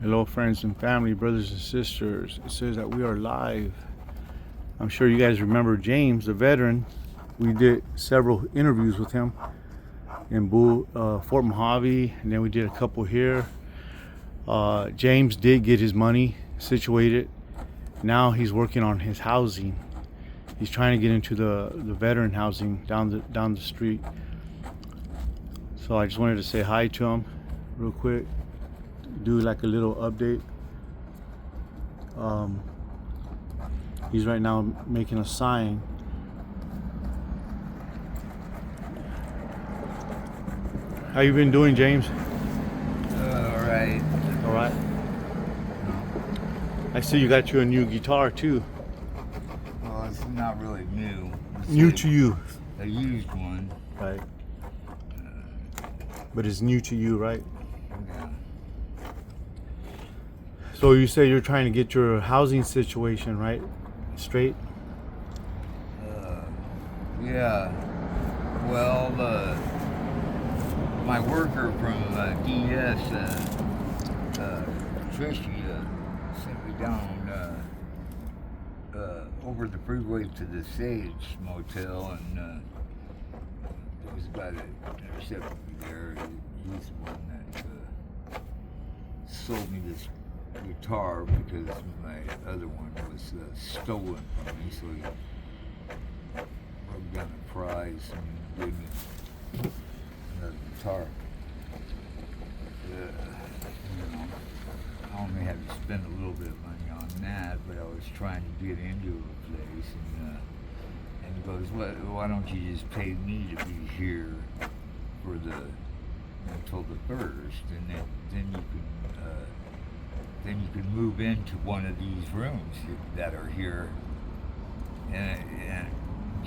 Hello, friends and family, brothers and sisters. It says that we are live. I'm sure you guys remember James, the veteran. We did several interviews with him in Fort Mojave, and then we did a couple here. James did get his money situated. Now he's working on his housing. He's trying to get into the veteran housing down the street. So I just wanted to say hi to him real quick. Do like a little update. He's right now making a sign. How you been doing, James? All right. All right. I see you got you a new guitar too. Well, it's not really new. It's New to you, a used one. right? But it's new to you, right? Yeah. So you say you're trying to get your housing situation right, straight. Yeah. Well, my worker from DS, Tricia, sent me down over the freeway to the Sage Motel, and there was a guy that intercepted me there. He's the one that sold me this guitar because my other one was stolen from me, so he rubbed down the price and gave me another guitar. You know, I only had to spend a little bit of money on that, but I was trying to get into a place, and he goes, why don't you just pay me to be here for until the 1st, and then you can move into one of these rooms that are here, and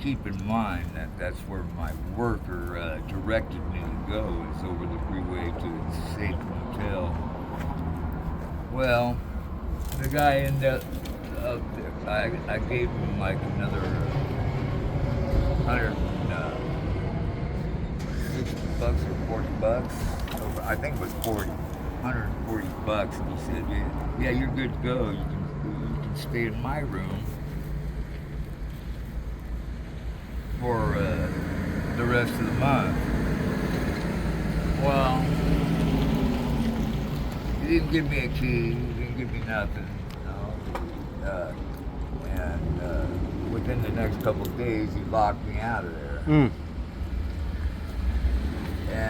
keep in mind that that's where my worker directed me to go, is over the freeway to the Safe Motel. Well, the guy ended up there. I gave him like another $160 or $40. I think it was $140, and he said, "Yeah, you're good to go. You can stay in my room for the rest of the month." Well, he didn't give me a key. He didn't give me nothing. And within the next couple of days, he locked me out of there. And,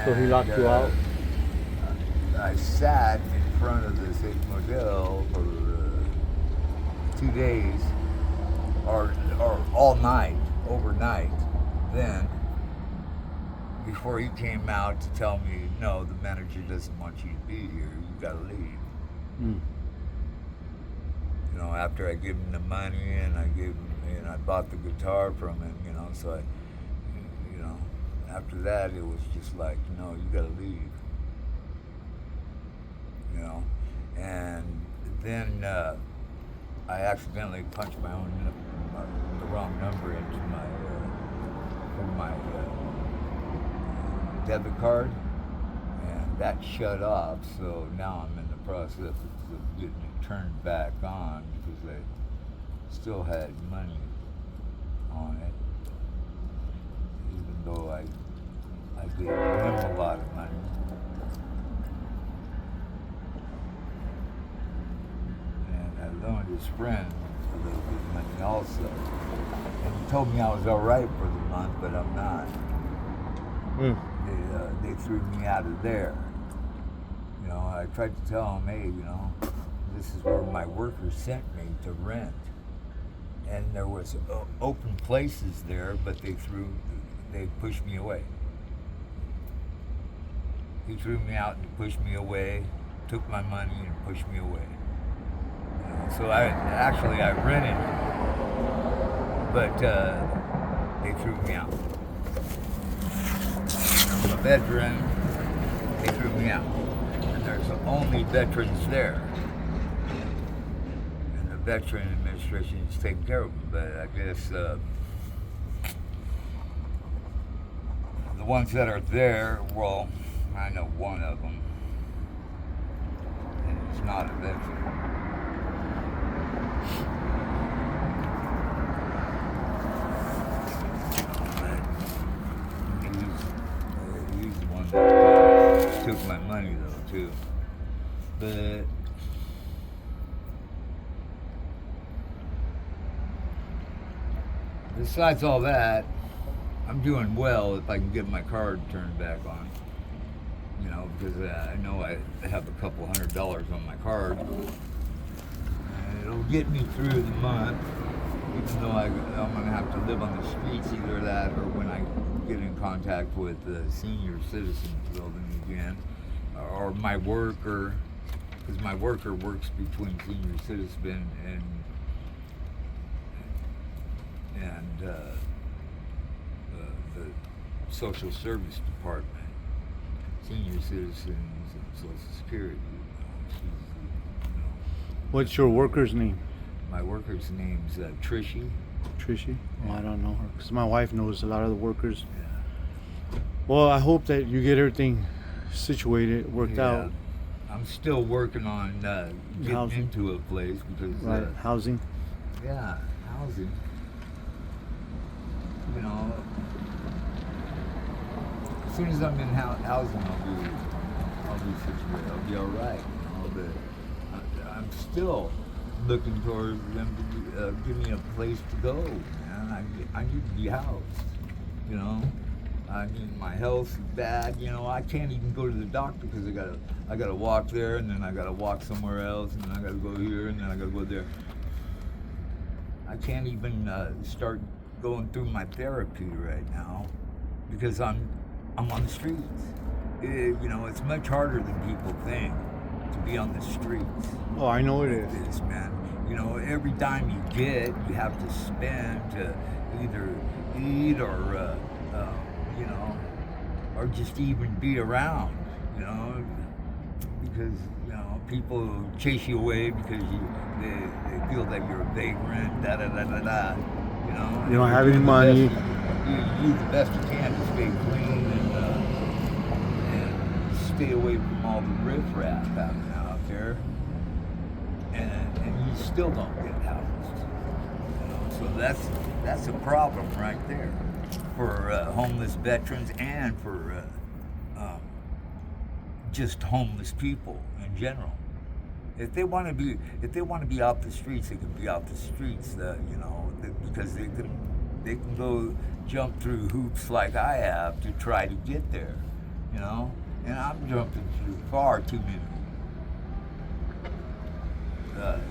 So he locked you out? I sat in front of the Safe Motel for 2 days, or all night, overnight. Then, before he came out to tell me, no, the manager doesn't want you to be here, you gotta leave. You know, after I gave him the money and I bought the guitar from him, so after that it was just like, no, you gotta leave. And then I accidentally punched my own the wrong number into my debit card, and that shut off. So now I'm in the process of getting it turned back on because I still had money on it, even though I gave him a lot of money. And I loaned his friend a little bit of money also. And he told me I was all right for the month, but I'm not. They threw me out of there. I tried to tell him, hey, this is where my worker sent me to rent. And there was open places there, but they pushed me away. He threw me out and pushed me away, took my money and pushed me away. So I rented, but they threw me out. I'm a veteran, they threw me out. And there's only veterans there. And the Veteran Administration is taking care of them, but I guess the ones that are there, well, I know one of them. And that's not a veteran. He's the one that took my money though too. But besides all that, I'm doing well if I can get my card turned back on. You know, because I know I have a couple $100 on my card. And it'll get me through the month, even though I'm going to have to live on the streets, either that or when I get in contact with the senior citizens building again, or my worker, because my worker works between senior citizen and the social service department. Senior citizens and Social Security. What's your worker's name? My worker's name's Trishy. Trishy? Oh, I don't know her because my wife knows a lot of the workers. Yeah. Well, I hope that you get everything situated, worked out. I'm still working on getting Housing. into a place because Right, housing. yeah, housing. You know, as soon as I'm in housing, I'll be situated. I'll be all right. You know, but I'm still looking towards them to give me a place to go, man. I need to be housed. You know, I mean, my health is bad. You know, I can't even go to the doctor because I gotta walk there, and then I gotta walk somewhere else, and then I gotta go here, and then I gotta go there. I can't even start going through my therapy right now because I'm on the streets. You know, it's much harder than people think to be on the streets. Oh, I know it is. It is, man. You know, every dime you get, you have to spend to either eat or, you know, or just even be around, you know, because, you know, people chase you away because they feel that you're a vagrant, da-da-da-da-da, you know. You don't have any money. You do the best you can to stay clean and stay away from all the riffraff happening out there, and you still don't get housed. You know? So that's a problem right there for homeless veterans and for just homeless people in general. If they want to be off the streets, they can be off the streets. You know, because they can go jump through hoops like I have to try to get there. You know, and I'm jumping through far too many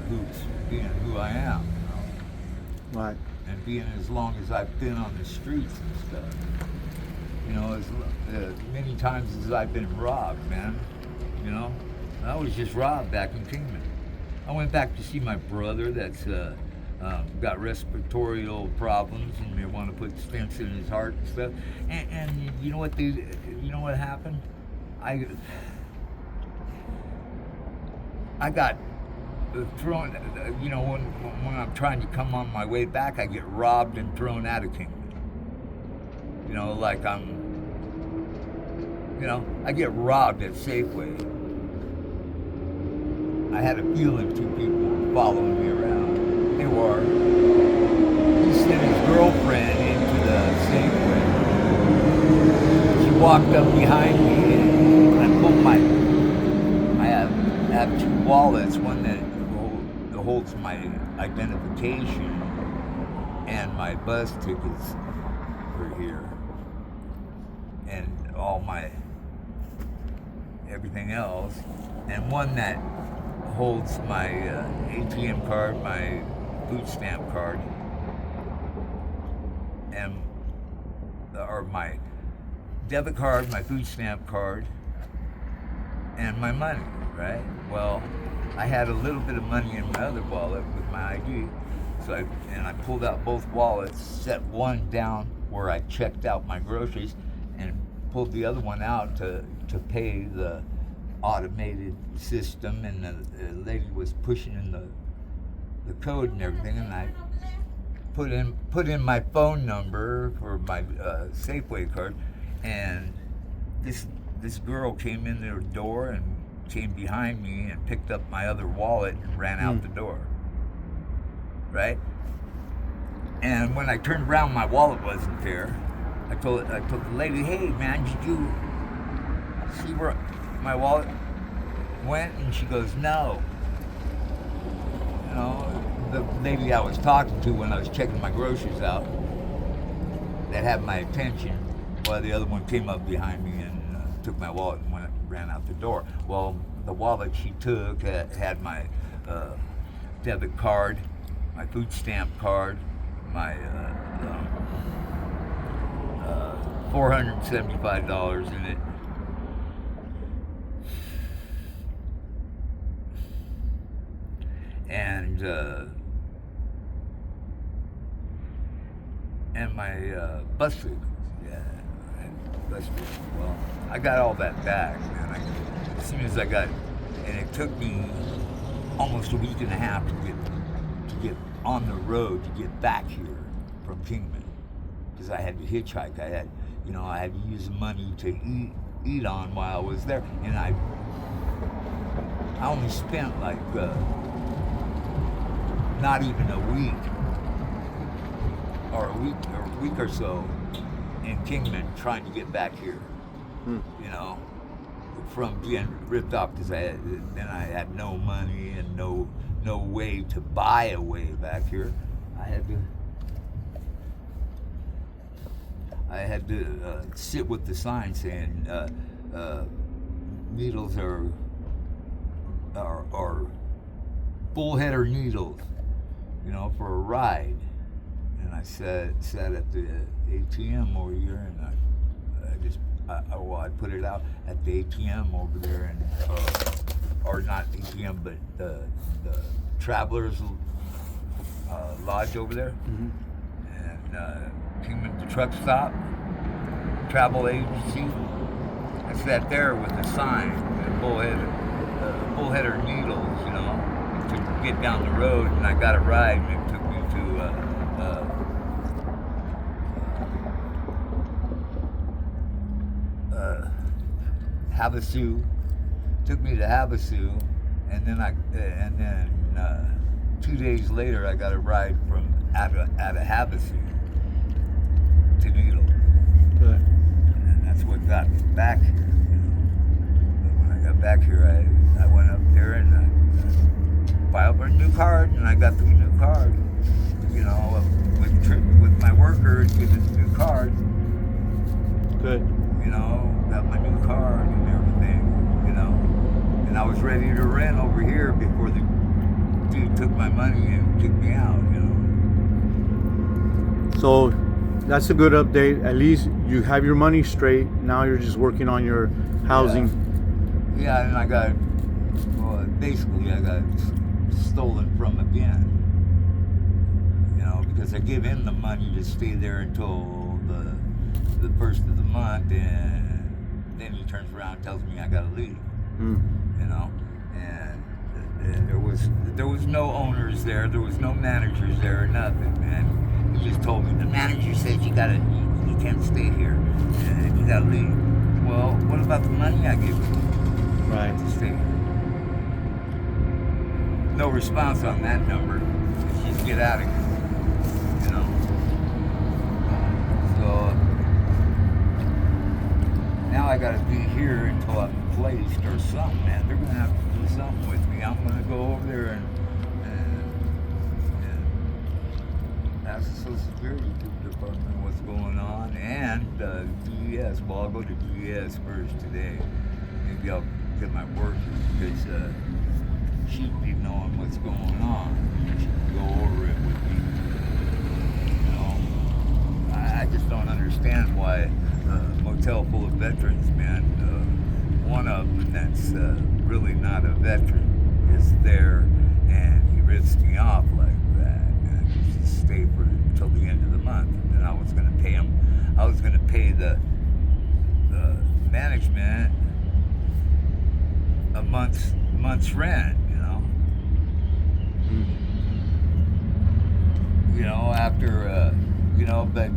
hoops, being who I am. You know? Right. And being as long as I've been on the streets and stuff. You know, as many times as I've been robbed, man. You know, I was just robbed back in Kingman. I went back to see my brother that's got respiratory problems, and they want to put stents in his heart and stuff. And you know what? You know what happened? I got thrown. You know, when I'm trying to come on my way back, I get robbed and thrown out of Kingman. You know, like I get robbed at Safeway. I had a feeling two people were following me around. They were. He sent his girlfriend into the Safeway. She walked up behind me and I pulled I have two wallets, one that holds my identification and my bus tickets for here. And all my everything else, and one that holds my ATM card, my food stamp card, or my debit card, my food stamp card, and my money, right? Well, I had a little bit of money in my other wallet with my ID, so I pulled out both wallets, set one down where I checked out my groceries, and pulled the other one out to pay the automated system, and the lady was pushing in the code and everything, and I put in my phone number for my Safeway card, and this girl came in their door and came behind me and picked up my other wallet and ran out the door. Right? And when I turned around, my wallet wasn't there. I told the lady, "Hey, man, did you see where my wallet went?" And she goes, "No." You know, the lady I was talking to when I was checking my groceries out, that had my attention, while the other one came up behind me and took my wallet and ran out the door. Well, the wallet she took had my debit card, my food stamp card, my $475 in it. And my bus ticket. Yeah, bus ticket. Well, I got all that back, man. As soon as I got, and it took me almost a week and a half to get on the road to get back here from Kingman, because I had to hitchhike. I had to use the money to eat on while I was there, and I only spent like not even a week or so in Kingman trying to get back here. You know, from being ripped off, because then I had no money and no way to buy a way back here. I had to sit with the sign saying needles are bullheader needles, you know, for a ride. And I sat at the ATM over here, and I put it out at the ATM over there, and or not ATM, but the Travelers Lodge over there, and Kingman, the truck stop, travel agency. I sat there with the sign, bullheader needles, you know, to get down the road, and I got a ride, and it took me to Havasu. Took me to Havasu, and then 2 days later I got a ride from out of Havasu to Needle. Good. And that's what got me back here. But when I got back here, I went up there and I filed for a new card, and I got the new card. You know, with my worker to get the new card. Good. You know, got my new card and everything, you know. And I was ready to rent over here before the dude took my money and kicked me out, you know. So that's a good update. At least you have your money straight. Now you're just working on your housing. Yeah, and I got stolen from again. You know, because I give him the money to stay there until the first of the month, and then he turns around and tells me I gotta leave. You know, and there was no owners there, there was no managers there, or nothing, man. He just told me the manager says you can't stay here, and you gotta leave. Well, what about the money I give you? Right. To stay here. No response on that number. Just get out of here. You know. So now I gotta be here until I'm placed or something, man. They're gonna have to do something with me. I'm gonna go over there and ask the Social Security Department what's going on, and DES. Well, I'll go to DES first today. Maybe I'll get my worker, because she'd be knowing what's going on. She can go over it with me. You know, I just don't understand why a motel full of veterans, man, one of them that's really not a veteran is there, and he rips me off like that. And I just stay till the end of the month. And then I was going to pay him. I was going to pay the management a month's rent. You know, after, you know, but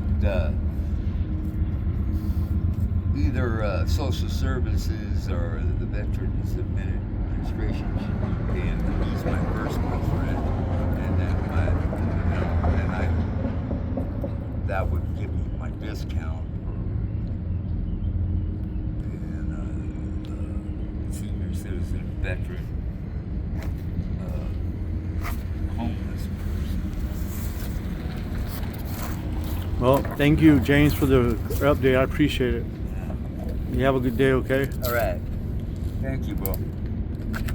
either social services or the Veterans Administration should be paying. He's my first friend, and then that would give me my discount. And senior citizen, veteran, homeless person. Well, thank you, James, for the update. I appreciate it. You have a good day, okay? All right. Thank you, bro.